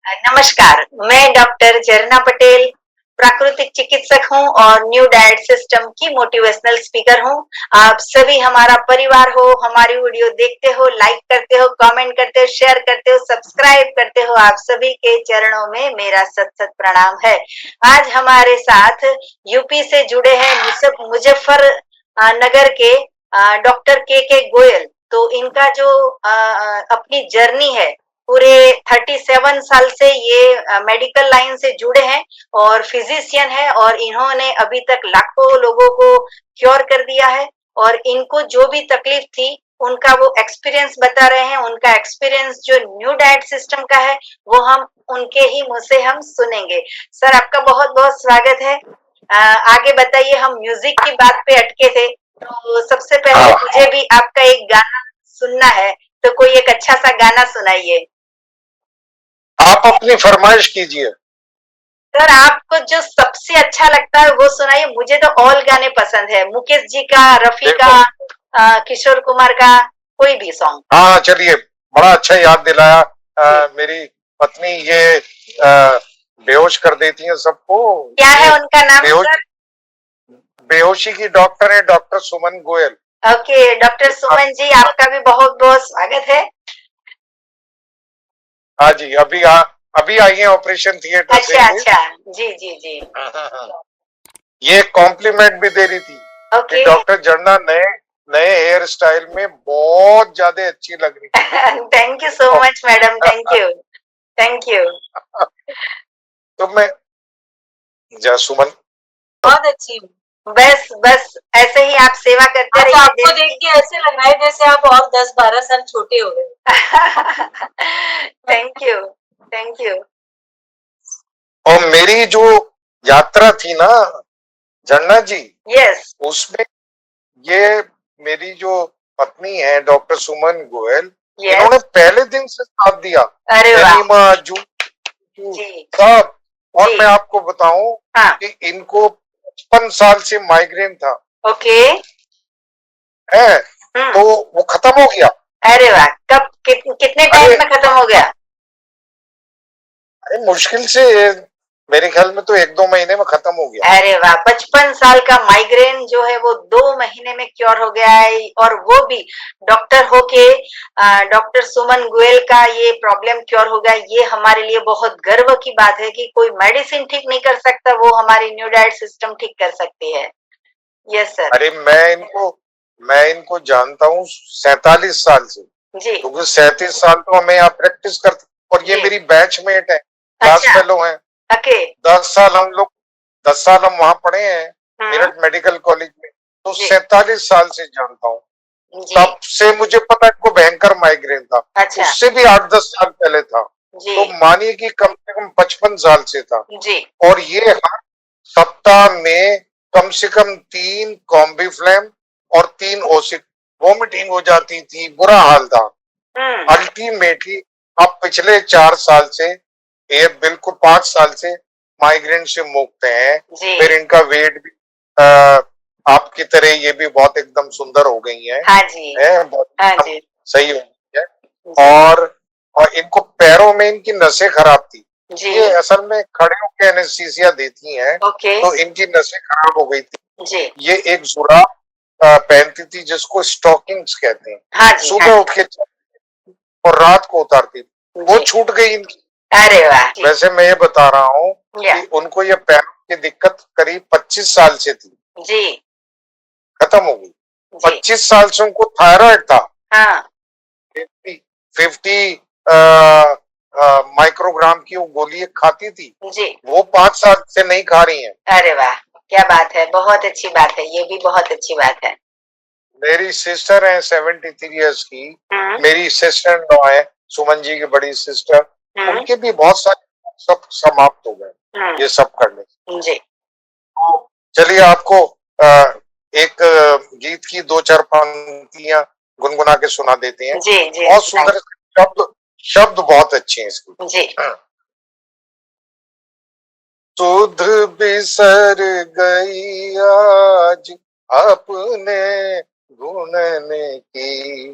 नमस्कार, मैं डॉक्टर झरना पटेल, प्राकृतिक चिकित्सक हूँ और न्यू डाइट सिस्टम की मोटिवेशनल स्पीकर हूँ। आप सभी हमारा परिवार हो, हमारी वीडियो देखते हो, लाइक करते हो, कमेंट करते हो, शेयर करते हो, सब्सक्राइब करते हो, आप सभी के चरणों में मेरा सत-सत प्रणाम है। आज हमारे साथ यूपी से जुड़े हैं मुजफ्फर नगर के डॉक्टर के गोयल। तो इनका जो अपनी जर्नी है, पूरे 37 साल से ये मेडिकल लाइन से जुड़े हैं और फिजिशियन है और इन्होंने अभी तक लाखों लोगों को क्योर कर दिया है और इनको जो भी तकलीफ थी उनका वो एक्सपीरियंस बता रहे हैं। उनका एक्सपीरियंस जो न्यू डाइट सिस्टम का है वो हम उनके ही मुंह से हम सुनेंगे। सर, आपका बहुत बहुत स्वागत है। आगे बताइए, हम म्यूजिक की बात पे अटके थे, तो सबसे पहले मुझे भी आपका एक गाना सुनना है, तो कोई एक अच्छा सा गाना सुनाइए। आप अपनी फरमाइश कीजिए। सर, आपको जो सबसे अच्छा लगता है वो सुनाइए। मुझे तो ऑल गाने पसंद है, मुकेश जी का, रफी का, किशोर कुमार का, कोई भी सॉन्ग। हाँ, चलिए, बड़ा अच्छा याद दिलाया। मेरी पत्नी ये बेहोश कर देती है सबको। क्या है उनका नाम सर? बेहोशी की डॉक्टर है, डॉक्टर सुमन गोयल। ओके, डॉक्टर सुमन जी, आपका भी बहुत बहुत स्वागत है। हाँ जी, अभी आई है ऑपरेशन थिएटर से। अच्छा, जी जी जी। ये कॉम्प्लीमेंट भी दे रही थी कि ओके। डॉक्टर झरना नए नए हेयर स्टाइल में बहुत ज्यादा अच्छी लग रही है। Thank you so much madam, thank you, thank you. तो मैं सुमन बहुत अच्छी हूँ। बस बस ऐसे ही आप सेवा करते रहिए। आपको देख के ऐसे लग रहा है जैसे आप और 10-12 साल छोटे हो गए। Thank you, thank you. और मेरी जो यात्रा थी ना झरना जी, यस, उसमें ये मेरी जो पत्नी है डॉक्टर सुमन गोयल, इन्होंने पहले दिन से साथ दिया। अरे वाह जू जी सब। और जी। मैं आपको बताऊं कि इनको 55 साल से माइग्रेन था। ओके। है तो वो खत्म हो गया। अरे वाह, कब कितने टाइम में खत्म हो गया? मुश्किल से मेरे ख्याल में तो 1-2 महीने में खत्म हो गया। अरे वाह, 55 साल का माइग्रेन जो है वो 2 महीने में क्योर हो गया है, और वो भी डॉक्टर होके डॉक्टर सुमन गोयल का ये प्रॉब्लम क्योर हो गया। ये हमारे लिए बहुत गर्व की बात है कि कोई मेडिसिन ठीक नहीं कर सकता, वो हमारी न्यू डाइट सिस्टम ठीक कर सकती है। Yes sir. अरे मैं इनको जानता हूँ 47 साल से जी। क्योंकि 37 साल तो हमें यहाँ प्रैक्टिस करते और ये मेरी बैचमेट है, क्लास फेलो है। ओके। 10 साल हम वहां पढ़े हैं मेरठ मेडिकल कॉलेज में, तो 47 साल से जानता हूँ। तब से मुझे पता है इनको भयंकर माइग्रेन था। अच्छा। उससे भी 8-10 साल पहले था। तो मानिए कि कम से कम 55 साल से था। जी। और ये हर सप्ताह में कम से कम 3 कॉम्बीफ्लैम और 3 ओसिक वॉमिटिंग हो जाती थी, बुरा हाल था। अल्टीमेटली अब पिछले 4 साल से, ये बिल्कुल 5 साल से माइग्रेन से मुक्त हैं। फिर इनका वेट भी आपकी तरह ये भी बहुत एकदम सुंदर हो गई हैं। हाँ जी, बहुत हाँ जी। सही हो गई है। और इनको पैरों में इनकी नसें खराब थी। ये असल में खड़े होकर एनेस्थीसिया देती हैं, तो इनकी नसें खराब हो गई थी। ये एक जुराब पहनती थी जिसको स्टॉकिंग्स कहते हैं। हाँ सुबह उठ के और रात को उतारती थी, वो छूट गई इनकी। अरे वाह। वैसे मैं ये बता रहा हूँ कि उनको ये पैरों की दिक्कत करीब 25 साल से थी, जी, खत्म हो गई। 25 साल से उनको थायराइड था। हाँ। 50 माइक्रोग्राम की वो गोली खाती थी, जी। वो 5 साल से नहीं खा रही हैं। अरे वाह, क्या बात है, बहुत अच्छी बात है, ये भी बहुत अच्छी बात है। मेरी सिस्टर है 73 इयर्स की, मेरी सिस्टर इन लॉ है सुमन जी की बड़ी सिस्टर, उनके भी बहुत सारे सब समाप्त हो गए ये सब करने। जी। तो चलिए आपको एक गीत की 2-4 पंक्तियां गुनगुना के सुना देते हैं। जी जी। बहुत सुंदर शब्द शब्द बहुत अच्छे हैं इसके। जी। सुध बिसर गई आज अपने गुणने की,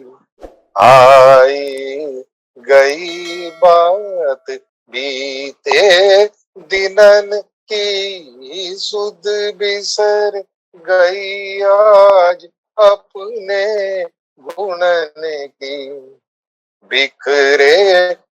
आई गई बात बीते दिनन की सुध बिसर गई आज अपने गुणन की। बिखरे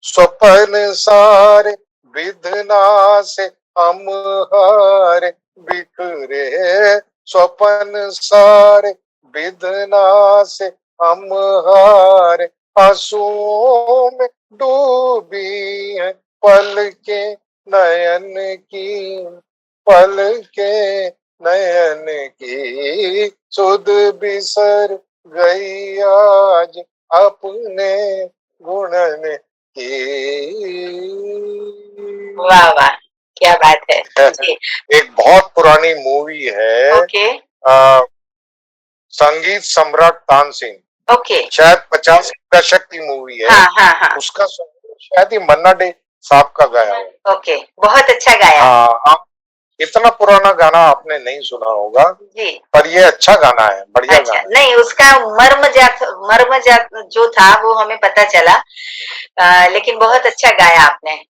स्वप्न सारे विधना से हम हारे, बिखरे स्वप्न सारे विधना से हम हारे, आंसुओं में डूबी है पल के नयन की, पल के नयन की सुध बिसर गई आज अपने गुणन की। वाह वाह, क्या बात है जी। एक बहुत पुरानी मूवी है, ओके संगीत सम्राट तानसेन। ओके। शायद 50 के दशक की मूवी है। हाँ हाँ हाँ। उसका शायद ही मन्ना डे साहब का गाया है। ओके, बहुत अच्छा गाया। हाँ, इतना पुराना गाना आपने नहीं सुना होगा जी, पर ये अच्छा गाना है, बढ़िया अच्छा गाना नहीं, उसका मर्म जात जो था वो हमें पता चला, लेकिन बहुत अच्छा गाया आपने। है।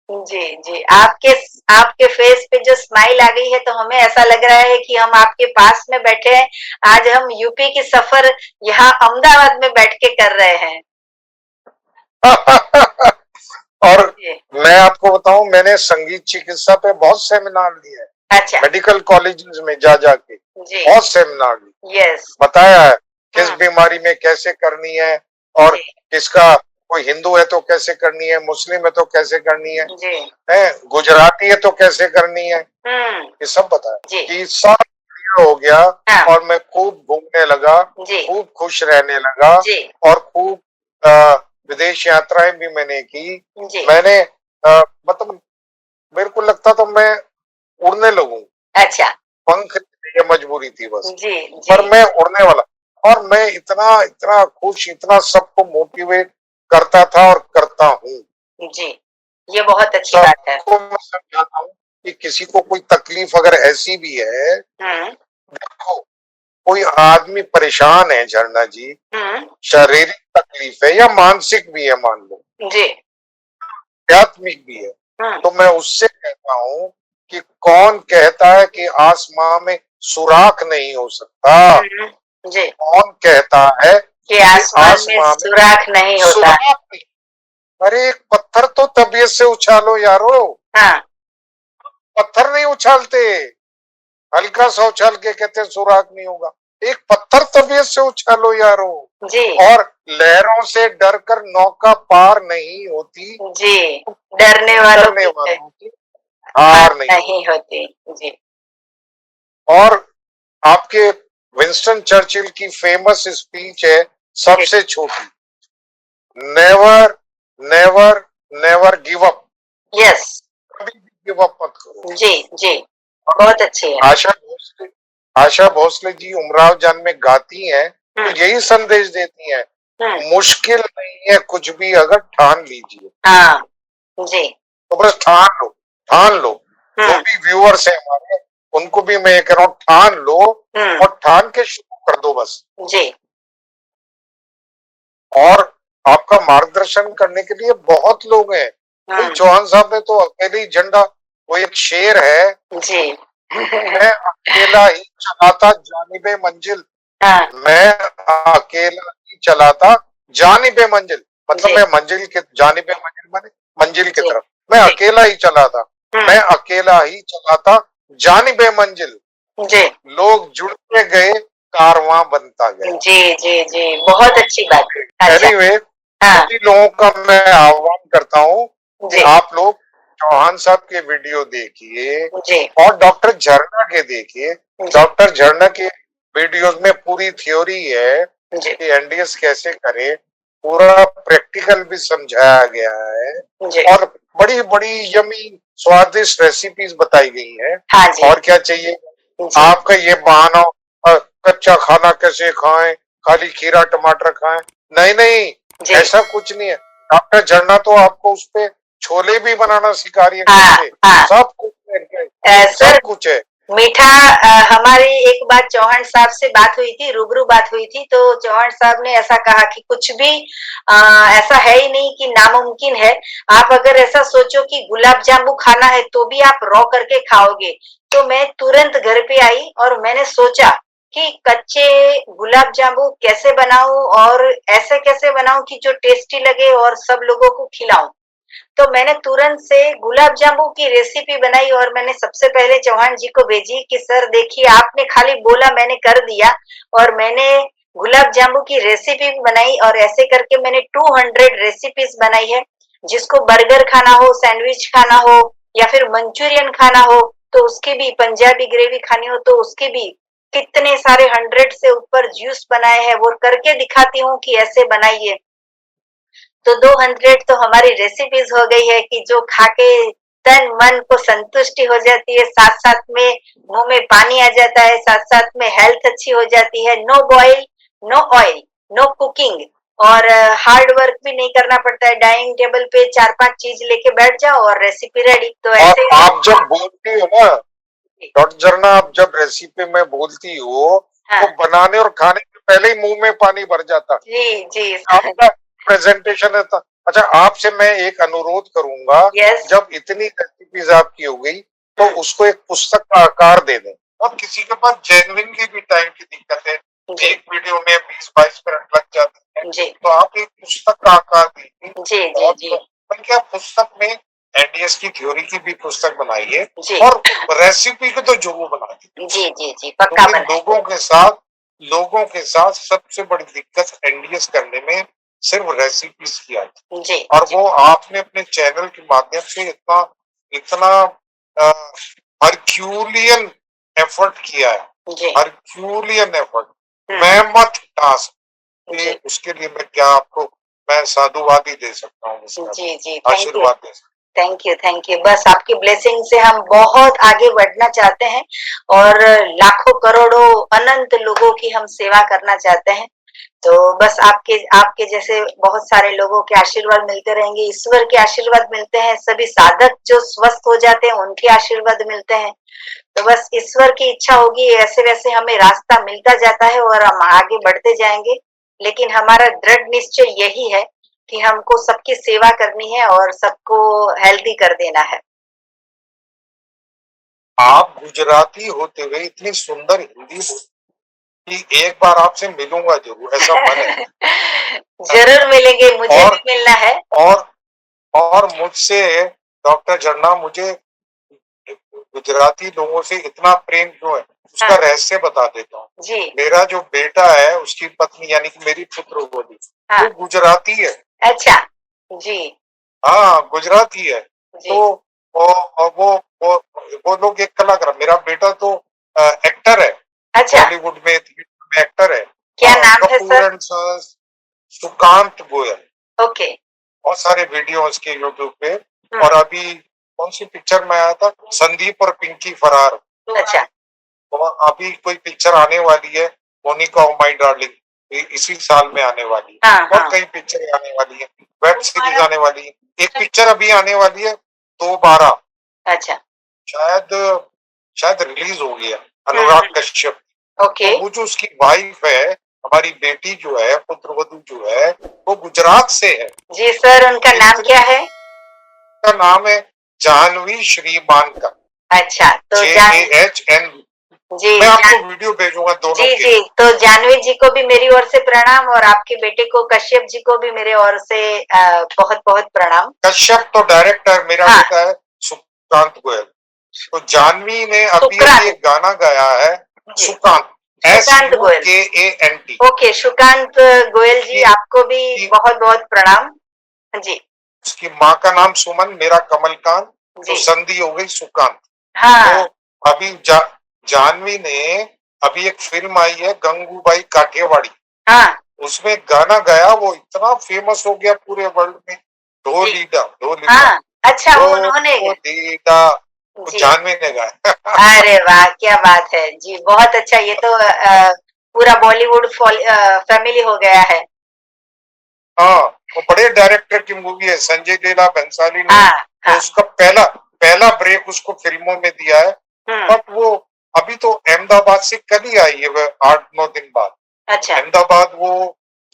जी जी, आपके फेस पे जो स्माइल आ गई है तो हमें ऐसा लग रहा है कि हम आपके पास में बैठे हैं। आज हम यूपी की सफर यहाँ अहमदाबाद में बैठ के कर रहे हैं। और जी मैं आपको बताऊं, मैंने संगीत चिकित्सा पे बहुत सेमिनार लिए हैं, अच्छा मेडिकल कॉलेजेस में जा जाके जी बहुत सेमिनार लिए, यस बताया है किस बीमारी में कैसे करनी है और जी किसका, कोई हिंदू है तो कैसे करनी है, मुस्लिम है तो कैसे करनी जी है, गुजराती है तो कैसे करनी है, ये सब बताया। जी कि सब बढ़िया हो गया हाँ और मैं खूब घूमने लगा, जी खूब खुश रहने लगा जी और खूब विदेश यात्राएं भी मैंने की। जी मैंने मतलब मेरे को लगता था मैं उड़ने लगूं, अच्छा पंख ये मजबूरी थी बस, जी पर जी मैं उड़ने वाला। और मैं इतना इतना खुश, इतना सबको मोटिवेट करता था और करता हूँ। जी, ये बहुत अच्छी बात है। सबको मैं समझाता हूँ कि किसी को कोई तकलीफ अगर ऐसी भी है, देखो कोई आदमी परेशान है झरना जी, शारीरिक तकलीफ है या मानसिक भी है मान लो, जी आध्यात्मिक भी है, तो मैं उससे कहता हूँ कि कौन कहता है कि आसमां में सुराख नहीं हो सकता, जी कौन कहता है कि कि आसमान में आसमां में सुराख नहीं होता। सुराख नहीं। अरे एक पत्थर तो तबीयत से उछालो यारो, हाँ पत्थर नहीं उछालते, हल्का सा उछाल के कहते सुराख नहीं होगा, एक पत्थर तबीयत से उछालो यारो। जी और लहरों से डरकर नौका पार नहीं होती, जी, डरने वालों करने की वालों की हार हार नहीं होती। नहीं होती। जी और आपके विंस्टन चर्चिल की फेमस स्पीच है जी सबसे छोटी, never never never give up, yes कभी भी गिव अप मत करो। जी जी, बहुत अच्छी है। आशा भोसले जी उमराव जान में गाती हैं तो यही संदेश देती हैं, मुश्किल नहीं है कुछ भी अगर ठान लीजिए। हाँ जी तो बस ठान लो, जो भी व्यूअर्स हैं हमारे उनको भी मैं कह रहा हूँ ठान लो और ठान के शुरू कर दो बस। जी और आपका मार्गदर्शन करने के लिए बहुत लोग हैं। कोई चौहान साहब ने तो अकेले ही झंडा, वो एक शेर है, जी मैं अकेला ही चलाता जानिबे मंजिल, मैं अकेला ही चलाता जानिबे मंजिल, मतलब मैं मंजिल के जानिबे मंजिल माने मंजिल की तरफ, मैं अकेला ही चलाता, मैं अकेला ही चलाता जानिबे मंजिल, जी लोग जुड़ते गए कारवां बनता गया। जी जी जी, बहुत अच्छी बात है। एनीवे, सभी लोगों का मैं आह्वान करता हूँ कि आप लोग चौहान साहब के वीडियो देखिए और डॉक्टर झरना के देखिए। डॉक्टर झरना के वीडियोस में पूरी थ्योरी है कि एनडीएस कैसे करें, पूरा प्रैक्टिकल भी समझाया गया है और बड़ी बड़ी यमी स्वादिष्ट रेसिपीज बताई गई हैं। और क्या चाहिए आपका ये बहाना, कच्चा खाना कैसे खाएं, खाली खीरा टमाटर खाएं, नहीं नहीं ऐसा कुछ नहीं है। डॉक्टर झरना तो आपको उसपे छोले भी बनाना सिखा रही है कैसे, सब कुछ है, सब कुछ है। मीठा हमारी एक बार चौहान साहब से बात हुई थी, रूबरू बात हुई थी, तो चौहान साहब ने ऐसा कहा कि कुछ भी ऐसा है ही नहीं कि नामुमकिन है। आप अगर ऐसा सोचो कि गुलाब जामुन खाना है तो भी आप रॉ करके खाओगे। तो मैं तुरंत घर पे आई और मैंने सोचा कि कच्चे गुलाब जामुन कैसे बनाऊं और ऐसे कैसे बनाऊं कि जो टेस्टी लगे और सब लोगों को खिलाऊं। तो मैंने तुरंत से गुलाब जामुन की रेसिपी बनाई और मैंने सबसे पहले चौहान जी को भेजी कि सर देखिए आपने खाली बोला मैंने कर दिया और मैंने गुलाब जामुन की रेसिपी भी बनाई और ऐसे करके मैंने 200 रेसिपीज बनाई है। जिसको बर्गर खाना हो, सैंडविच खाना हो या फिर मंचूरियन खाना हो तो उसकी भी, पंजाबी ग्रेवी खानी हो तो उसकी भी कितने सारे 100 से ऊपर जूस बनाए हैं, वो करके दिखाती हूँ कि ऐसे बनाइए। तो 200 तो हमारी रेसिपीज हो गई है कि जो खा के तन मन को संतुष्टि हो जाती है, साथ साथ में मुंह में पानी आ जाता है, साथ साथ में हेल्थ अच्छी हो जाती है। No boil, no oil, no cooking और हार्ड वर्क भी नहीं करना पड़ता है। डाइनिंग टेबल पे 4-5 चीज लेके बैठ जाओ और रेसिपी रेडी। तो और ऐसे आप जब बोलती हो ना डॉक्टर झरना, आप जब रेसिपी में बोलती हो हाँ तो बनाने और खाने के पहले ही मुंह में पानी भर जाता। जी जी आपका प्रेजेंटेशन है अच्छा, आपसे मैं एक अनुरोध करूंगा, यस जब इतनी रेसिपीज आपकी हो गई तो उसको एक पुस्तक का आकार दे दें। और किसी के पास जेन्युइनली भी टाइम की दिक्कत है, जी एक वीडियो में 20-22 मिनट लग जाते हैं, जी तो आप एक पुस्तक का आकार दीजिए। जी जी बहुत जी क्या पुस्तक में एनडीएस की थ्योरी की भी पुस्तक बनाइए जी और रेसिपी को तो जरूर बनाइए, जी जी जी पक्का क्योंकि बनाए। लोगों के साथ सबसे बड़ी दिक्कत एनडीएस करने में सिर्फ रेसिपीज की आती जी है। और जी वो आपने अपने चैनल के माध्यम से इतना इतना हरक्यूलियन एफर्ट किया है, जी हरक्यूलियन एफर्ट, हम्म मेहनत टास्क, जी उसके लिए मैं क्या आपको मैं साधुवाद ही दे सकता हूँ, इसका जी जी थैंक यू आशीर्वाद दे सकता थैंक यू थैंक यू। बस आपकी ब्लेसिंग से हम बहुत आगे बढ़ना चाहते हैं और लाखों करोड़ों अनंत लोगों की हम सेवा करना चाहते हैं। तो बस आपके आपके जैसे बहुत सारे लोगों के आशीर्वाद मिलते रहेंगे, ईश्वर के आशीर्वाद मिलते हैं, सभी साधक जो स्वस्थ हो जाते हैं उनके आशीर्वाद मिलते हैं। तो बस ईश्वर की इच्छा होगी, ऐसे वैसे हमें रास्ता मिलता जाता है और हम आगे बढ़ते जाएंगे। लेकिन हमारा दृढ़ निश्चय यही है कि हमको सबकी सेवा करनी है और सबको हेल्दी कर देना है। हूँ। आप गुजराती होते हुए इतनी सुंदर हिंदी बोलती कि एक बार आपसे मिलूंगा जरूर, ऐसा मन है। जरूर मिलेंगे, मुझे और भी मिलना है। और और मुझसे डॉक्टर झरना, मुझे गुजराती लोगों से इतना प्रेम क्यों है, उसका हाँ रहस्य बता देता हूँ। जी मेरा जो बेटा है उसकी पत्नी यानी कि मेरी पुत्रवधू, हाँ वो गुजराती है। अच्छा जी हाँ गुजराती है। तो जी वो वो लोग एक कलाकार, मेरा बेटा तो एक्टर है, अच्छा बॉलीवुड में थिएटर में एक्टर है। क्या हाँ, नाम है Kapoor sir? And sons, Sukant Goyal, okay बहुत सारे वीडियो उसके यूट्यूब पे। और हम्म अभी कौन सी पिक्चर में आया था, संदीप और पिंकी फरार, अच्छा तो अभी कोई पिक्चर आने वाली है, मोनिका ओ माय डार्लिंग, इसी साल में आने वाली है। हाँ और हाँ कई पिक्चर आने वाली है, वेब सीरीज आने वाली है। एक पिक्चर अभी आने वाली है, 2/12, अच्छा शायद शायद रिलीज हो गया, अनुराग कश्यप। ओके तो वो जो उसकी वाइफ है, हमारी बेटी जो है, पुत्रवधू जो है, वो गुजरात से है। जी सर, उनका नाम इतनी, क्या है? का नाम है जानवी श्रीमान का, अच्छा तो JAHN। जी मैं आपको वीडियो भेजूंगा दोनों जी के। जी तो जानवी जी को भी मेरी ओर से प्रणाम और आपके बेटे को कश्यप जी को भी मेरे ओर से बहुत बहुत प्रणाम। कश्यप तो डायरेक्टर, मेरा हाँ बेटा है सुकांत गोयल। तो जानवी ने अभी अभी सुक्रांत एक गाना गाया है, जी सुकांत, सुकांत गोयल SUKANT, ओके सुकांत गोयल जी की, आपको भी की बहुत बहुत प्रणाम। जी उसकी माँ का नाम सुमन, मेरा कमलकांत, तो जी संधि हो गई सुकांत। तो हाँ अभी जानवी ने अभी एक फिल्म आई है गंगूबाई काठियावाड़ी, हाँ उसमें गाना गाया, वो इतना फेमस हो गया पूरे वर्ल्ड में, जी ढोलीडा ढोलीडा हाँ अच्छा उन्होंने ढोलीडा, वो जी जानवी ने गाया। अरे वाह क्या बात है जी, बहुत अच्छा। ये तो पूरा बॉलीवुड फैमिली हो गया है। हाँ, वो बड़े डायरेक्टर की मूवी है, संजय लीला भंसाली ने हाँ तो हाँ उसका पहला पहला ब्रेक उसको फिल्मों में दिया है। हम्म बट वो अभी तो अहमदाबाद से कल ही आई है वह 8-9 दिन बाद। अच्छा। अहमदाबाद वो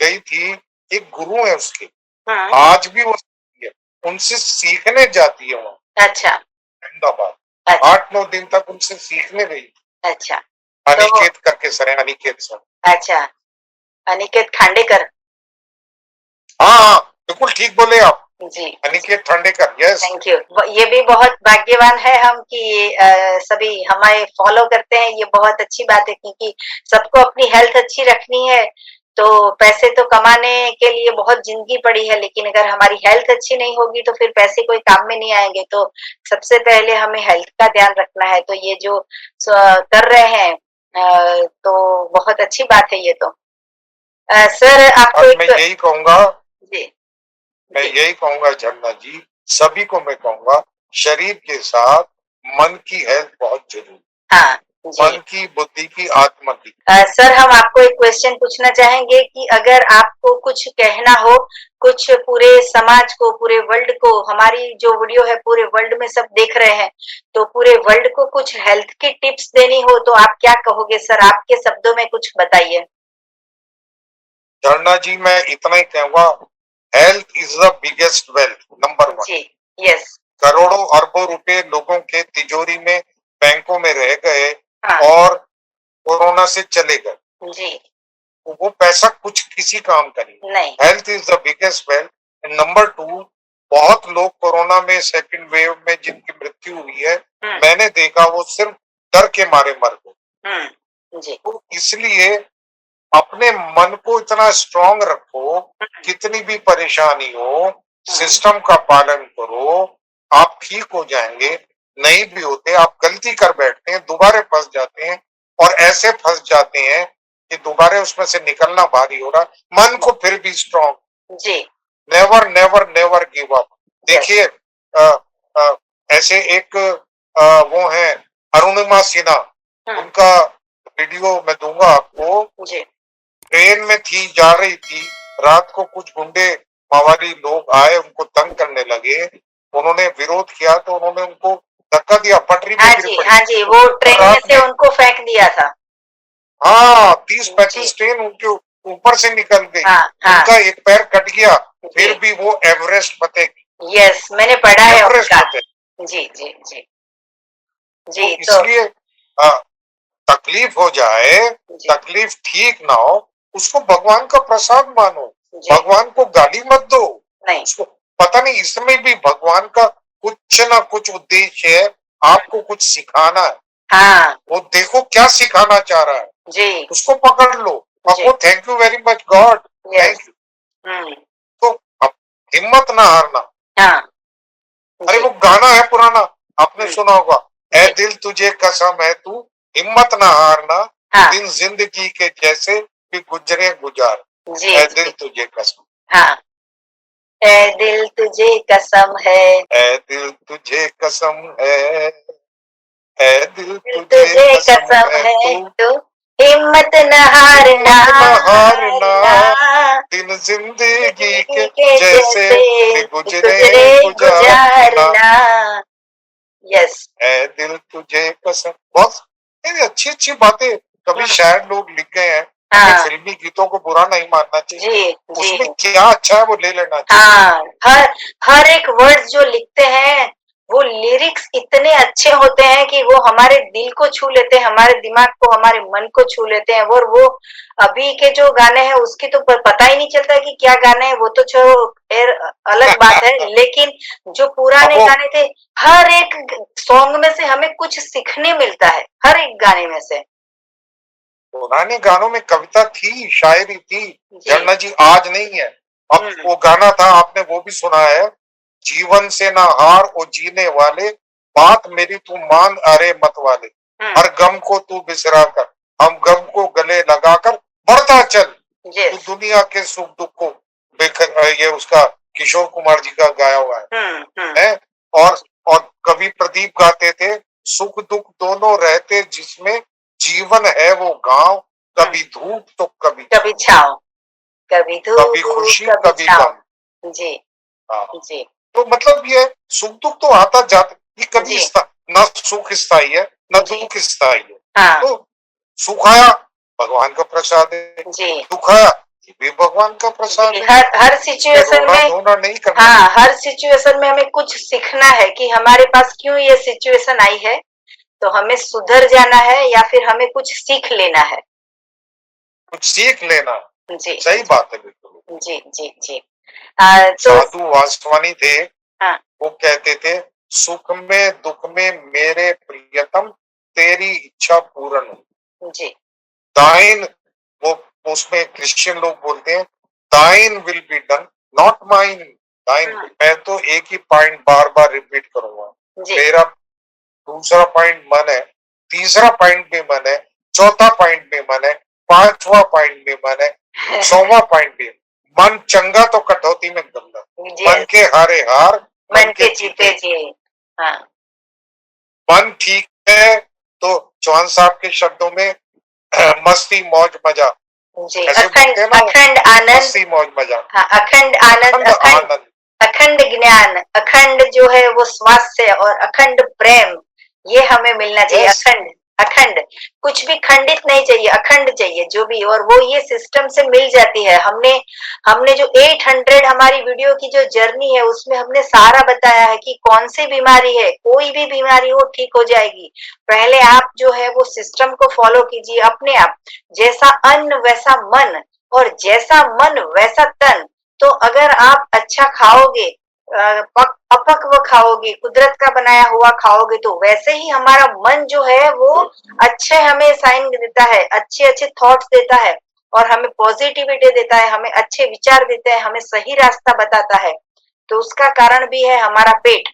गई थी, एक गुरु है उसके, आज भी वो है, उनसे सीखने जाती है वहाँ। अच्छा। अहमदाबाद अच्छा। 8-9 दिन तक उनसे सीखने गई। अच्छा। अनिकेत करके सर है, अनिकेत सर। अच्छा, अनिकेत खांडेकर। हाँ, बिल्कुल ठीक बोले आप जी, Aniket Khandekar. Yes, thank you. ये भी बहुत भाग्यवान है हम कि सभी हमें फॉलो करते हैं। ये बहुत अच्छी बात है क्योंकि सबको अपनी हेल्थ अच्छी रखनी है। तो पैसे तो कमाने के लिए बहुत जिंदगी पड़ी है, लेकिन अगर हमारी हेल्थ अच्छी नहीं होगी तो फिर पैसे कोई काम में नहीं आएंगे। तो सबसे पहले हमें हेल्थ का ध्यान रखना है। तो ये जो कर रहे हैं तो बहुत अच्छी बात है ये तो। सर आपको और एक। मैं यही कहूंगा, जी। मैं जी। यही कहूंगा झरना जी, सभी को मैं कहूंगा, शरीर के साथ मन की हेल्थ बहुत जरूरी। हाँ जी। मन की, बुद्धि की, आत्मा की। सर हम आपको एक क्वेश्चन पूछना चाहेंगे कि अगर आपको कुछ कहना हो, कुछ पूरे समाज को, पूरे वर्ल्ड को, हमारी जो वीडियो है पूरे वर्ल्ड में सब देख रहे हैं, तो पूरे वर्ल्ड को कुछ हेल्थ की टिप्स देनी हो तो आप क्या कहोगे सर? आपके शब्दों में कुछ बताइए। झरना जी मैं इतना ही कहूंगा, health is the biggest wealth, number 1। जी। यस। करोड़ों अरबों रुपए लोगों के तिजोरी में, बैंकों में रह गए हाँ। और कोरोना से चले गए। जी। वो पैसा कुछ किसी काम का नहीं। Health is the biggest wealth. Number 2, बहुत लोग कोरोना में सेकंड वेव में जिनकी मृत्यु हुई है, मैंने देखा वो सिर्फ डर के मारे मर गए। तो इसलिए अपने मन को इतना स्ट्रांग रखो, कितनी भी परेशानी हो, सिस्टम का पालन करो, आप ठीक हो जाएंगे। नहीं भी होते, आप गलती कर बैठते हैं, दोबारा फंस जाते हैं, और ऐसे फंस जाते हैं कि दोबारा उसमें से निकलना भारी हो रहा। मन को फिर भी स्ट्रांग। जी। Never never never give up. देखिए ऐसे एक वो है अरुणिमा सिन्हा, उनका वीडियो मैं दूंगा आपको। जी। ट्रेन में थी, जा रही थी, रात को कुछ गुंडे मावाली लोग आए, उनको तंग करने लगे, उन्होंने विरोध किया तो उन्होंने उनको धक्का दिया, पटरी पे गिर पड़ी। हाँ जी, वो ट्रेन में से उनको फेंक दिया था। हाँ, 30-35 ट्रेन उनके ऊपर से निकल गई। उनका एक पैर कट गया, फिर भी वो एवरेस्ट फतेह। यस, मैंने पढ़ा है उनका। जी जी जी जी। तो इसलिए तकलीफ हो जाए, तकलीफ ठीक ना हो, उसको भगवान का प्रसाद मानो, भगवान को गाली मत दो। नहीं, उसको पता नहीं इसमें भी भगवान का कुछ ना कुछ उद्देश्य है, आपको कुछ सिखाना है। हाँ, वो देखो क्या सिखाना चाह रहा है जी, उसको पकड़ लो। आपको thank you very much God, thank you. तो अब हिम्मत ना हारना। हाँ, अरे वो गाना है पुराना, आपने सुना होगा, ऐ दिल तुझे कसम है तू हिम्मत ना हारना। हाँ, दिन जिंदगी के जैसे भी गुजरे गुजार। ऐ दिल तुझे कसम। हाँ, ऐ दिल तुझे कसम है, ऐ दिल तुझे कसम है, ऐ दिल तुझे कसम है तू हिम्मत न हारना, दिन जिंदगी के जैसे भी गुजरे गुजारना। यस, ऐ दिल तुझे कसम। बहुत अच्छी अच्छी बातें कभी शायद लोग लिख गए हैं। हाँ, फिल्मी गीतों को बुरा नहीं मानना चाहिए। जी, उसमें क्या अच्छा है वो ले लेना चाहिए। हाँ, हर एक वर्ड जो लिखते हैं वो लिरिक्स इतने अच्छे होते हैं कि वो हमारे दिल को छू लेते हैं, हमारे दिमाग को, हमारे मन को छू लेते हैं। और वो अभी के जो गाने हैं उसकी तो पता ही नहीं चलता कि क्या गाने हैं, वो तो अलग बात है। लेकिन जो पुराने गाने थे, हर एक सॉन्ग में से हमें कुछ सीखने मिलता है, हर एक गाने में से। पुराने गानों में कविता थी, शायरी थी, झरना जी, आज नहीं है। अब वो गाना था, आपने वो भी सुना है, जीवन से ना हार ओ जीने वाले, बात मेरी तू मान अरे मत वाले, हर गम को तू बिसरा कर, हम गम को गले लगाकर बढ़ता चल, तू दुनिया के सुख दुख को ये उसका किशोर कुमार जी का गाया हुआ है। और कवि प्रदीप गाते थे, सुख दुख दोनों रहते जिसमें, जीवन है वो गांव, कभी धूप तो कभी छाँव, कभी धूप कभी खुशी कभी गम। जी हाँ जी। तो मतलब ये सुख दुख तो आता जाता, ये कभी ना सुख स्थायी है ना दुख स्थायी है। हाँ तो सुखाया भगवान का प्रसाद है, जी सुखाया ये भी भगवान का प्रसाद जी, है। हर सिचुएशन रोना में, धोना नहीं करना। हाँ हर सिचुएशन में हमें कुछ सीखना है कि हमारे पास क्यों ये सिचुएशन आई है, तो हमें सुधर जाना है या फिर हमें कुछ सीख लेना है। कुछ सीख लेना। जी सही बात है बिल्कुल। जी जी जी। तो साधु वासवानी थे, हाँ वो कहते थे सुख में दुख में मेरे प्रियतम तेरी इच्छा पूर्ण हो। जी दाइन, वो उसमें क्रिश्चियन लोग बोलते हैं दाइन will be done not mine. दाइन, हाँ, मैं तो एक ही पॉइंट बार बार रिपीट करूंगा। जी मेरा दूसरा पॉइंट मन है, तीसरा पॉइंट भी मन है, चौथा पॉइंट भी मन है, पांचवा पॉइंट भी मन है, 100वां पॉइंट भी। मन चंगा तो कटौती में गंगा। मन यस, के हारे हार, मन मन के के जीते जीते। जी। हाँ मन ठीक है तो चौहान साहब के शब्दों में मस्ती मौज मजा, जी, ऐसे अखंड बोलते हैं ना वो, अखंड आनंद। मस्ती मौज मजा, हाँ अखंड आनंद, अखंड अखंड आनंद। अखंड ज्ञान, अखंड जो है वो स्वास्थ्य और अखंड प्रेम, ये हमें मिलना चाहिए। यस, अखंड अखंड, कुछ भी खंडित नहीं चाहिए, अखंड चाहिए जो भी, और वो ये सिस्टम से मिल जाती है। हमने हमने जो 800 हमारी वीडियो की जो जर्नी है उसमें हमने सारा बताया है कि कौन सी बीमारी है, कोई भी बीमारी हो ठीक हो जाएगी। पहले आप जो है वो सिस्टम को फॉलो कीजिए अपने आप। जैसा अन्न वैसा मन, और जैसा मन वैसा तन। तो अगर आप अच्छा खाओगे, अपक्व खाओगे, कुदरत का बनाया हुआ खाओगे, तो वैसे ही हमारा मन जो है वो अच्छे हमें साइन देता है, अच्छे अच्छे थॉट्स देता है, और हमें पॉजिटिविटी देता है, हमें अच्छे विचार देता है, हमें सही रास्ता बताता है। तो उसका कारण भी है हमारा पेट।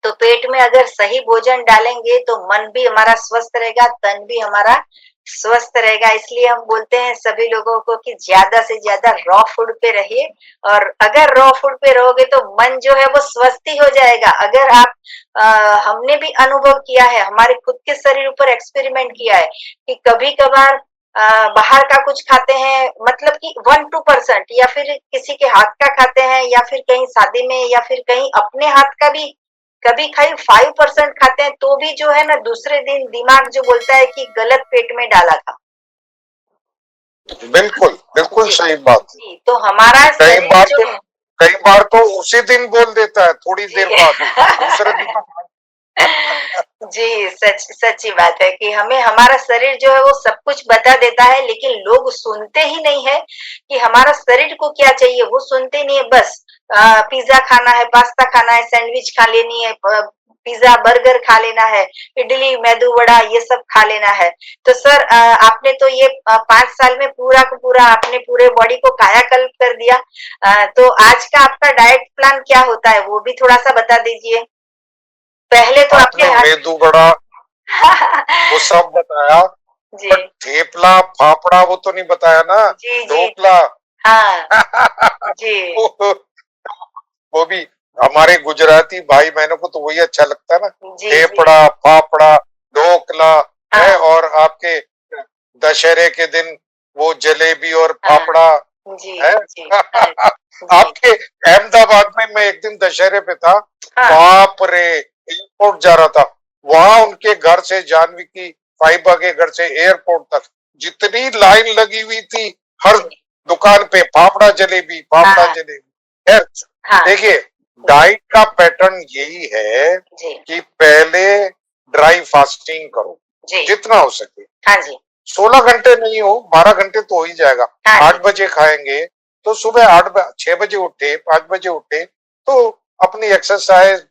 तो पेट में अगर सही भोजन डालेंगे तो मन भी हमारा स्वस्थ रहेगा, तन भी हमारा स्वस्थ रहेगा। इसलिए हम बोलते हैं सभी लोगों को कि ज्यादा से ज्यादा रॉ फूड पे रहिए, और अगर रॉ फूड पे रहोगे तो मन जो है वो स्वस्थ ही हो जाएगा। अगर आप हमने भी अनुभव किया है, हमारे खुद के शरीर पर एक्सपेरिमेंट किया है कि कभी कभार बाहर का कुछ खाते हैं, मतलब कि 1-2% या फिर किसी के हाथ का खाते हैं, या फिर कहीं शादी में, या फिर कहीं अपने हाथ का भी कभी खाई 5% खाते हैं, तो भी जो है ना दूसरे दिन दिमाग जो बोलता है कि गलत पेट में डाला था। बिल्कुल बिल्कुल जी सही बात है। जी, तो हमारा कई शरीर बार जो तो है कई बार तो उसी दिन बोल देता है, थोड़ी जी देर बाद, दूसरे दिन तो जी, सच्ची बात है कि हमें हमारा शरीर जो है वो सब कुछ बता देता है, लेकिन लोग सुनते ही नहीं है कि हमारा शरीर को क्या चाहिए। वो सुनते नहीं है, बस पिज्जा खाना है, पास्ता खाना है, सैंडविच खा लेनी है, पिज्जा बर्गर खा लेना है, इडली मेदू वड़ा ये सब खा लेना है। तो सर आपने तो ये 5 साल में पूरा का पूरा आपने पूरे बॉडी को कायाकल्प कर दिया। तो आज का आपका डाइट प्लान क्या होता है वो भी थोड़ा सा बता दीजिए। पहले तो आपने आपने मेदू बड़ा वो सब बताया, जी पर थेपला फाफड़ा वो तो नहीं बताया ना, जी जी ढोकला। हाँ जी वो वो भी हमारे गुजराती भाई बहनों को तो वही अच्छा लगता है ना, जी जी थेपड़ा फाफड़ा ढोकला है। हाँ और आपके दशहरे के दिन वो जलेबी और हाँ फाफड़ा जी है। जी हाँ जी आपके अहमदाबाद में मैं एक दिन दशहरे पे था, हाँ बाप रे, एयरपोर्ट जा रहा था, वहां उनके घर से जानवी की फाइबा के घर से एयरपोर्ट तक जितनी लाइन लगी हुई थी, हर जी दुकान पे फाफड़ा जलेबी फाफड़ा हाँ जलेबी। खैर, हाँ देखिए जी डाइट का पैटर्न यही है जी कि पहले ड्राई फास्टिंग करो जी जितना हो सके। हाँ जी 16 घंटे नहीं हो, 12 घंटे तो हो ही जाएगा। हाँ जी 8 बजे खाएंगे तो सुबह 6 बजे उठे, 5 बजे उठे, तो अपनी एक्सरसाइज,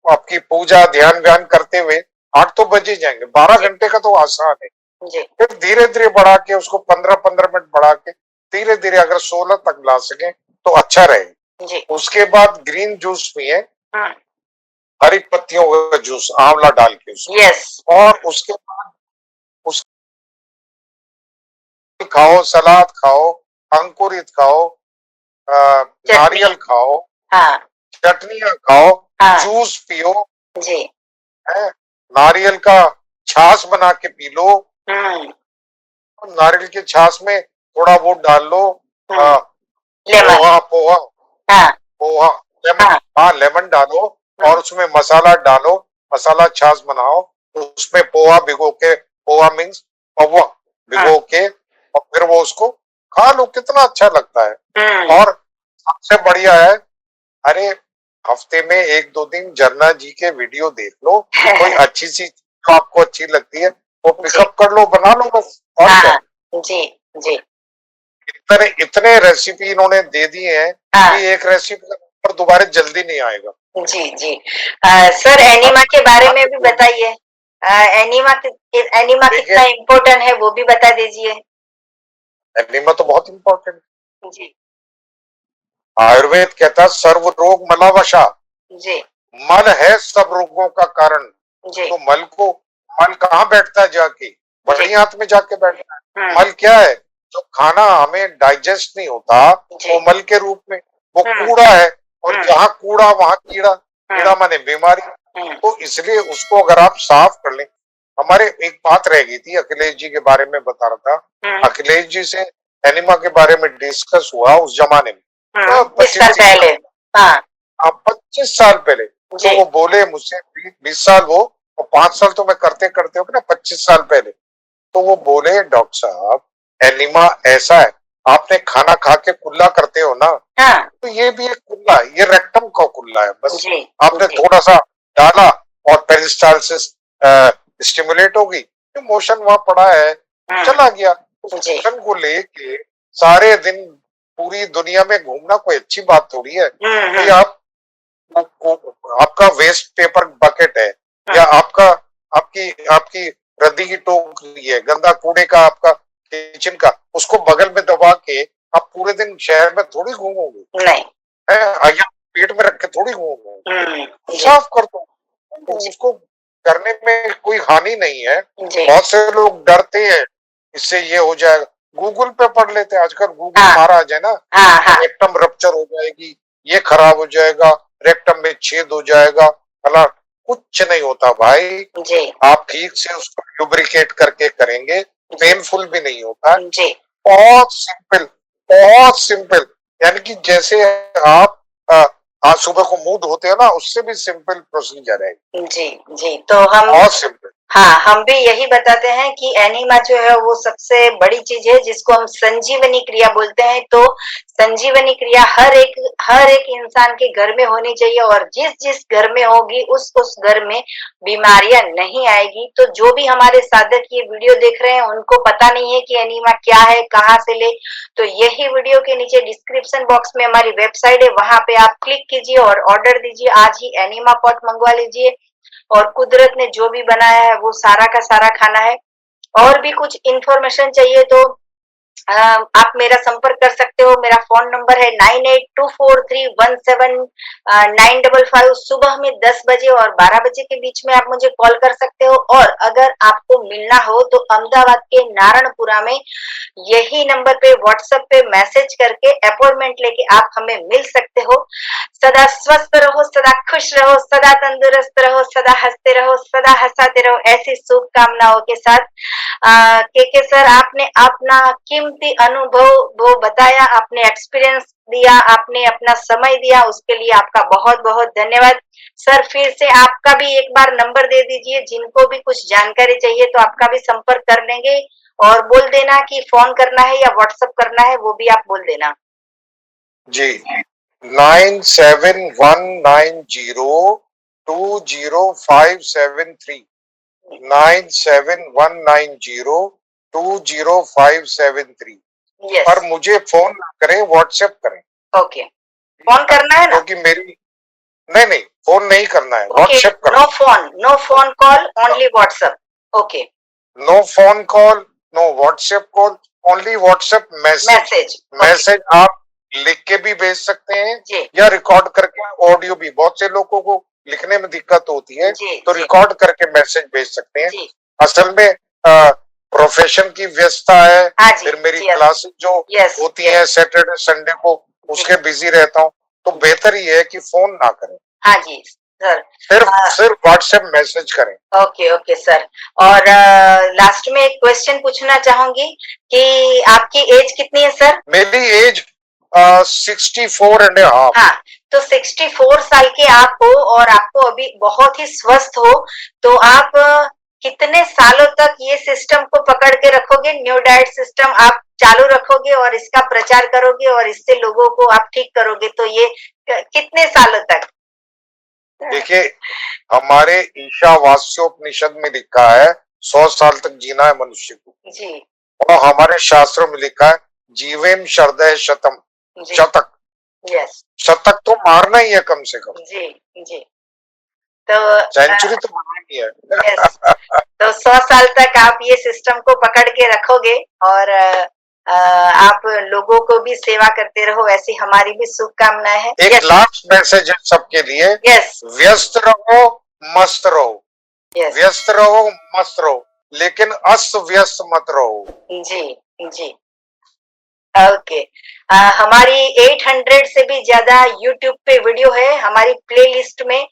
आपकी पूजा ध्यान व्यान करते हुए 8 तो बज ही जाएंगे। बारह जी घंटे का तो आसान है। जी फिर धीरे धीरे बढ़ा के उसको 15-15 मिनट बढ़ा के धीरे धीरे अगर 16 तक ला सके तो अच्छा रहे। जी उसके बाद ग्रीन जूस पिए, हाँ हरी पत्तियों का जूस आंवला डाल के उसमें, यस और उसके बाद उस खाओ, सलाद खाओ, अंकुरित खाओ, चटनी नारियल खाओ, हाँ चटनियां खाओ, हाँ जूस पियो, जी है, नारियल का छाछ बना के पी लो। हम्म नारियल की छाछ में थोड़ा वो डाल लो, हम्म लेमन पोहा पोहा हाँ पोहा लेमन, हाँ हाँ लेमन डालो, हम्म और उसमें मसाला डालो, मसाला छाछ बनाओ, उसमें पोहा भिगो के, पोहा मीन्स पौवा भिगो के, और फिर वो उसको खा लो, कितना अच्छा लगता है। और सबसे बढ़िया है, अरे हफ्ते में 1-2 दिन झरना जी के वीडियो देख लो, कोई अच्छी सी जो आपको अच्छी लगती है वो पिकअप कर लो, बना लो बस, और क्या। जी जी। इतने रेसिपी इन्होंने दे दिए हैं कि एक रेसिपी पर दोबारा जल्दी नहीं आएगा। जी जी। सर एनीमा के बारे में भी बताइए, एनीमा कितना इम्पोर्टेंट है वो भी बता दीजिए। एनीमा तो बहुत इम्पोर्टेंट। जी। आयुर्वेद कहता है सर्व रोग मलावशा। जी। मल है सब रोगों का कारण। जी। तो मल कहाँ बैठता है जाके? बड़ी हाथ में जाके बैठता है। मल क्या है? जो खाना हमें डाइजेस्ट नहीं होता वो मल के रूप में, वो कूड़ा है, और जहाँ कूड़ा वहां कीड़ा, कीड़ा माने बीमारी। तो इसलिए उसको अगर आप साफ कर लें, हमारे एक बात रह गई थी, अखिलेश जी के बारे में बता रहा था। अखिलेश जी से एनिमा के बारे में डिस्कस हुआ उस जमाने में, 25 साल पहले। तो वो बोले मुझसे 20 साल वो, और 5 साल तो मैं करते करते हो ना, 25 साल पहले। तो वो बोले डॉक्टर साहब एनिमा ऐसा है, आपने खाना खा के कुल्ला करते हो ना, तो ये भी एक कुल्ला है, ये रेक्टम का कुल्ला है, बस आपने थोड़ा सा डाला और पेरिस्टालसिस स्टिमुलेट होगी, तो मोशन वहां पड़ा है, चला गया। मोशन को लेके सारे दिन पूरी दुनिया में घूमना कोई अच्छी बात थोड़ी है कि आपका वेस्ट पेपर बकेट है, या आपकी आपकी रद्दी की टोकरी है, गंदा कूड़े का आपका किचन का, उसको बगल में दबा के आप पूरे दिन शहर में थोड़ी घूमोगे, नहीं है, या पेट में रख के थोड़ी घूमोगे, साफ कर दो। तो उसको करने में कोई हानि नहीं है। बहुत से लोग डरते हैं इससे ये हो जाएगा, गूगल पे पढ़ लेते हैं आजकल, गूगल महाराज है ना, रेक्टम रप्चर हो जाएगी, ये खराब हो जाएगा, रेक्टम में छेद हो जाएगा, अला कुछ नहीं होता भाई जी। आप ठीक से उसको लुब्रिकेट करके करेंगे, पेनफुल भी नहीं होता जी। बहुत सिंपल, यानी कि जैसे आप आज सुबह को मूड होते हैं ना, उससे भी सिंपल प्रोसीजर है जी जी। तो हम बहुत सिंपल, हाँ हम भी यही बताते हैं कि एनीमा जो है वो सबसे बड़ी चीज है जिसको हम संजीवनी क्रिया बोलते हैं। तो संजीवनी क्रिया हर एक इंसान के घर में होनी चाहिए, और जिस घर में होगी उस घर में बीमारियां नहीं आएगी। तो जो भी हमारे साधक ये वीडियो देख रहे हैं उनको पता नहीं है कि एनीमा क्या है, कहाँ से ले, तो यही वीडियो के नीचे डिस्क्रिप्शन बॉक्स में हमारी वेबसाइट है, वहां पे आप क्लिक कीजिए और ऑर्डर दीजिए, आज ही एनीमा पॉट मंगवा लीजिए। और कुदरत ने जो भी बनाया है वो सारा का सारा खाना है। और भी कुछ इंफॉर्मेशन चाहिए तो आप मेरा संपर्क कर सकते हो। मेरा फोन नंबर है 9824317955। सुबह में 10 बजे और 12 बजे के बीच में आप मुझे कॉल कर सकते हो। और अगर आपको मिलना हो तो अहमदाबाद के नारायणपुरा में यही नंबर पे व्हाट्सएप पे मैसेज करके अपॉइंटमेंट लेके आप हमें मिल सकते हो। सदा स्वस्थ रहो, सदा खुश रहो, सदा तंदुरुस्त रहो, सदा हंसते रहो, सदा हंसाते रहो, ऐसी शुभकामनाओं के साथ के सर आपने अपना कीमती अनुभव वो बताया, आपने एक्सपीरियंस दिया, आपने अपना समय दिया, उसके लिए आपका बहुत बहुत धन्यवाद। सर फिर से आपका भी एक बार नंबर दे दीजिए, जिनको भी कुछ जानकारी चाहिए तो आपका भी संपर्क कर लेंगे। और बोल देना कि फोन करना है या व्हाट्सएप करना है, वो भी आप बोल देना जी। 9719020573 9719020573 पर मुझे फोन ना करें, व्हाट्सएप करें। ओके फोन करना है ना, क्योंकि मेरी नहीं फोन नहीं करना है, व्हाट्सएप करना। No phone call, only WhatsApp. Okay no phone call, no WhatsApp call, only WhatsApp message आप लिख के भी भेज सकते हैं या रिकॉर्ड करके ऑडियो भी। बहुत से लोगों को लिखने में दिक्कत होती है तो रिकॉर्ड करके मैसेज भेज सकते हैं। असल में प्रोफेशन की व्यस्तता है, फिर मेरी क्लासेस जो होती है सैटरडे संडे को, उसके बिजी रहता हूँ, तो बेहतर ही है कि फोन ना करें। हाँ जी सर, सिर्फ व्हाट्सएप मैसेज करें। Okay sir. और लास्ट में एक क्वेश्चन पूछना चाहूंगी कि आपकी एज कितनी है सर? मेरी एज 64.5। हाँ, तो 64 साल के आप हो और आपको अभी बहुत ही स्वस्थ हो, तो आप कितने सालों तक ये सिस्टम को पकड़ के रखोगे? न्यू डाइट सिस्टम आप चालू रखोगे और इसका प्रचार करोगे और इससे लोगों को आप ठीक करोगे, तो ये कितने सालों तक? देखिए, हमारे ईशावास्योपनिषद में लिखा है 100 साल तक जीना है मनुष्य को, जी, और हमारे शास्त्रों में लिखा है जीवेम शरदः शतम, जी, शतक, यस, शतक तो मारना ही है कम से कम, जी, जी। तो सेंचुरी तो मारनी है। यस, तो 100 साल तक आप ये सिस्टम को पकड़ के रखोगे और आप लोगों को भी सेवा करते रहो, ऐसी हमारी भी शुभकामनाएं हैं। एक लास्ट मैसेज है सबके लिए, यस, व्यस्त रहो, मस्त रहो, यस, व्यस्त रहो, मस्त रहो, लेकिन अस्त व्यस्त मत रहो। जी, जी। ओके, हमारी 800 से भी ज्यादा यूट्यूब पे वीडियो है हमारी प्लेलिस्ट में,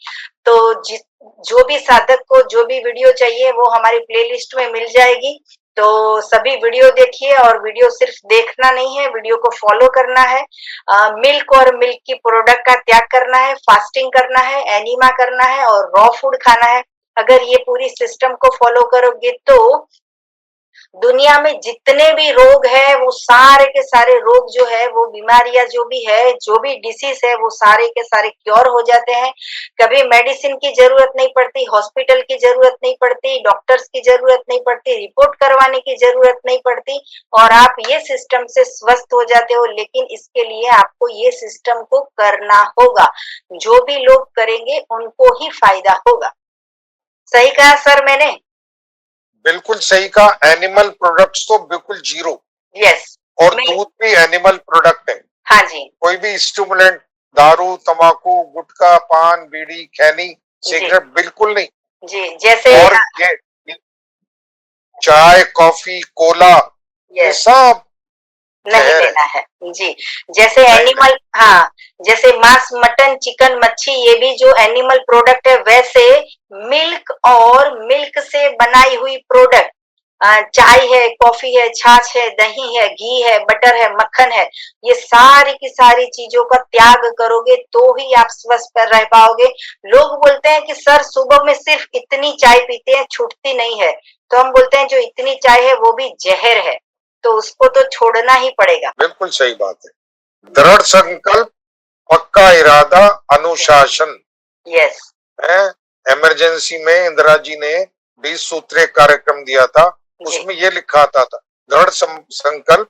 तो जो भी साधक को जो भी वीडियो चाहिए वो हमारी प्लेलिस्ट में मिल जाएगी। तो सभी वीडियो देखिए, और वीडियो सिर्फ देखना नहीं है, वीडियो को फॉलो करना है। मिल्क और मिल्क की प्रोडक्ट का त्याग करना है, फास्टिंग करना है, एनीमा करना है और रॉ फूड खाना है। अगर ये पूरी सिस्टम को फॉलो करोगे तो दुनिया में जितने भी रोग है, वो सारे के सारे रोग जो है, वो बीमारियां जो भी है, जो भी डिसीज है, वो सारे के सारे क्योर हो जाते हैं। कभी मेडिसिन की जरूरत नहीं पड़ती, हॉस्पिटल की जरूरत नहीं पड़ती, डॉक्टर्स की जरूरत नहीं पड़ती, रिपोर्ट करवाने की जरूरत नहीं पड़ती, और आप ये सिस्टम से स्वस्थ हो जाते हो। लेकिन इसके लिए आपको ये सिस्टम को करना होगा। जो भी लोग करेंगे उनको ही फायदा होगा। सही कहा सर मैंने? बिल्कुल सही कहा। एनिमल प्रोडक्ट्स तो बिल्कुल जीरो। यस, और दूध भी एनिमल प्रोडक्ट है। हाँ जी, कोई भी स्टिमुलेंट, दारू, तंबाकू, गुटखा, पान, बीड़ी, खैनी, सिगरेट बिल्कुल नहीं। जी, जैसे और ये चाय, कॉफी, कोला, ये सब नहीं लेना है जी। जैसे एनिमल, हाँ, जैसे मांस, मटन, चिकन, मच्छी, ये भी जो एनिमल प्रोडक्ट है, वैसे मिल्क और मिल्क से बनाई हुई प्रोडक्ट, चाय है, कॉफी है, छाछ है, दही है, घी है, बटर है, मक्खन है, ये सारी की सारी चीजों का त्याग करोगे तो ही आप स्वस्थ रह पाओगे। लोग बोलते हैं कि सर सुबह में सिर्फ इतनी चाय पीते हैं, छूटती नहीं है। तो हम बोलते हैं जो इतनी चाय है वो भी जहर है, तो उसको तो छोड़ना ही पड़ेगा। बिल्कुल सही बात है। दृढ़ संकल्प, पक्का इरादा, अनुशासन। यस, है। इमरजेंसी में इंदिरा जी ने 20 सूत्रीय कार्यक्रम दिया था, उसमें ये लिखा था दृढ़ संकल्प,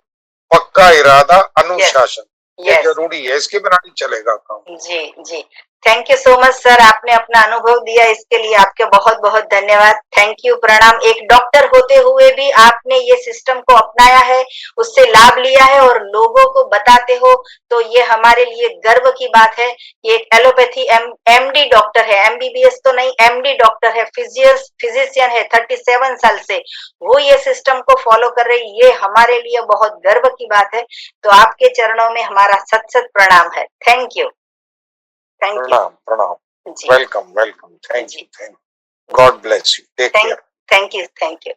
पक्का इरादा, अनुशासन। ये जरूरी है, इसके बिना नहीं चलेगा काम। जी, जी। Thank you so much sir, आपने अपना अनुभव दिया, इसके लिए आपके बहुत बहुत धन्यवाद। थैंक यू, प्रणाम। एक डॉक्टर होते हुए भी आपने ये सिस्टम को अपनाया है, उससे लाभ लिया है और लोगों को बताते हो, तो ये हमारे लिए गर्व की बात है। ये एक एलोपैथी एमडी डॉक्टर है, एमबीबीएस तो नहीं, एमडी डॉक्टर है, फिजिशियन है, 37 साल से वो ये सिस्टम को फॉलो कर रही, ये हमारे लिए बहुत गर्व की बात है। तो आपके चरणों में हमारा सत सत प्रणाम है। Thank you, thank you. प्रणाम, प्रणाम। Welcome, welcome. Thank you, thank you. God bless you. Take care. Thank you, thank you.